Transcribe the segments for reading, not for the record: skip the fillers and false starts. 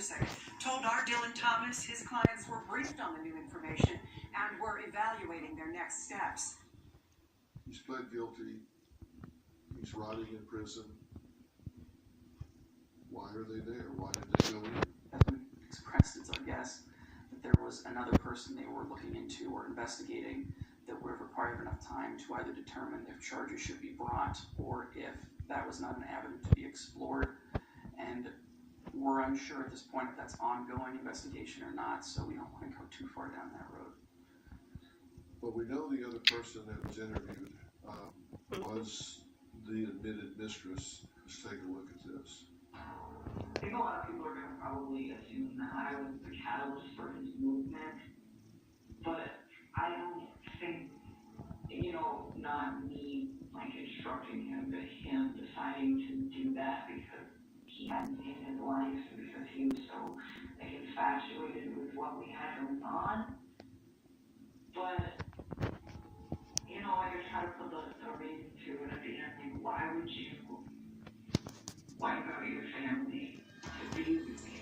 second. Told our Dylan Thomas his clients were briefed on the new information and were evaluating their next steps. He's pled guilty. He's rotting in prison. Why are they there? Why did they go in? That's been expressed, it's our guess, that there was another person they were looking into or investigating that would have required enough time to either determine if charges should be brought or if that was not an avenue to be explored. And we're unsure at this point if that's ongoing investigation or not, so we don't want to go too far down that road. But we know the other person that was interviewed was the admitted mistress. Let's take a look at this. I think a lot of people are going to probably assume that I was the catalyst for his movement, but I don't think, not me, instructing him, but him deciding to do that because he hadn't seen his life, because he was so, infatuated with what we had going on. But, I just try to put the reason to it at the end, why would you wipe out your family to be with me?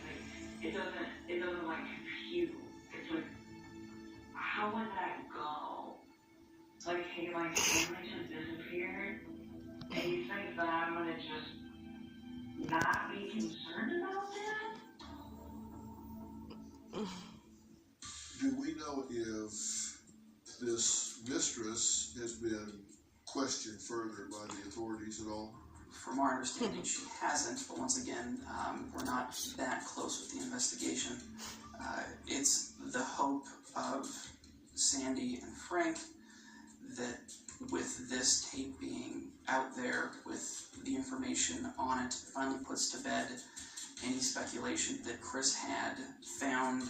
It doesn't compute. It's how would that go? Hey, my family just disappeared, and you think that I'm gonna just not be concerned about that? Do we know if this mistress has been questioned further by the authorities at all? From our understanding, she hasn't, but once again, we're not that close with the investigation. It's the hope of Sandy and Frank that with this tape being out there, with the information on it, finally puts to bed any speculation that Chris had found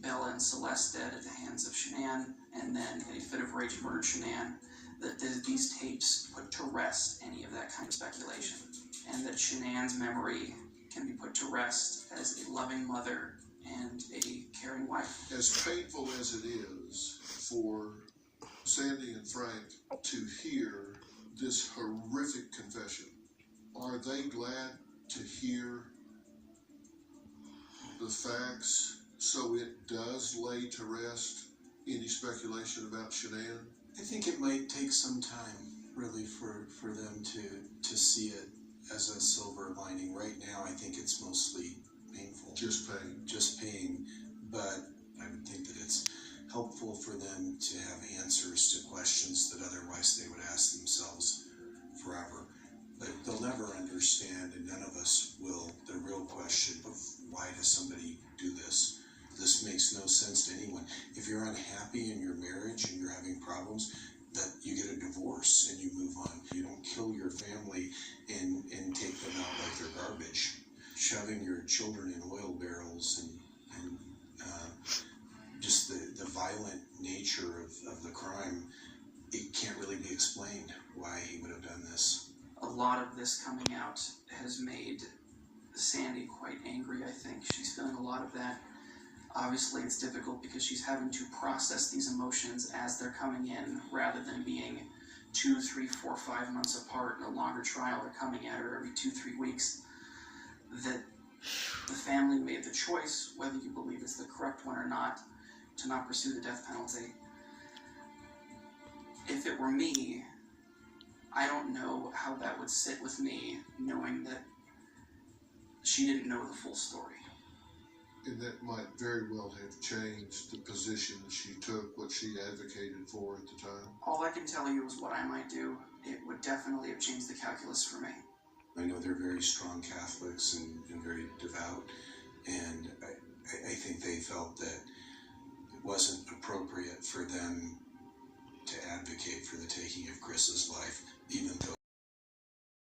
Bella and Celeste dead at the hands of Shanann, and then in a fit of rage murdered Shanann, that these tapes put to rest any of that kind of speculation, and that Shanann's memory can be put to rest as a loving mother and a caring wife. As painful as it is for Sandy and Frank to hear this horrific confession, are they glad to hear the facts so it does lay to rest any speculation about Shanann? I think it might take some time, really, for them to see it as a silver lining. Right now, I think it's mostly painful. Just pain. Just pain. But I would think that it's helpful for them to have answers to questions that otherwise they would ask themselves forever. But they'll never understand, and none of us will, the real question of why does somebody do this? This makes no sense to anyone. If you're unhappy in your marriage and you're having problems, that you get a divorce and you move on. You don't kill your family and take them out like they're garbage. Shoving your children in oil barrels and just the violent nature of the crime, it can't really be explained why he would have done this. A lot of this coming out has made Sandy quite angry, I think. She's feeling a lot of that. Obviously, it's difficult because she's having to process these emotions as they're coming in, rather than being 2, 3, 4, 5 months apart in a longer trial. They're coming at her every 2-3 weeks. That the family made the choice, whether you believe it's the correct one or not, to not pursue the death penalty. If it were me, I don't know how that would sit with me, knowing that she didn't know the full story. And that might very well have changed the position she took, what she advocated for at the time. All I can tell you is what I might do. It would definitely have changed the calculus for me. I know they're very strong Catholics and very devout, and I think they felt that it wasn't appropriate for them to advocate for the taking of Chris's life, even though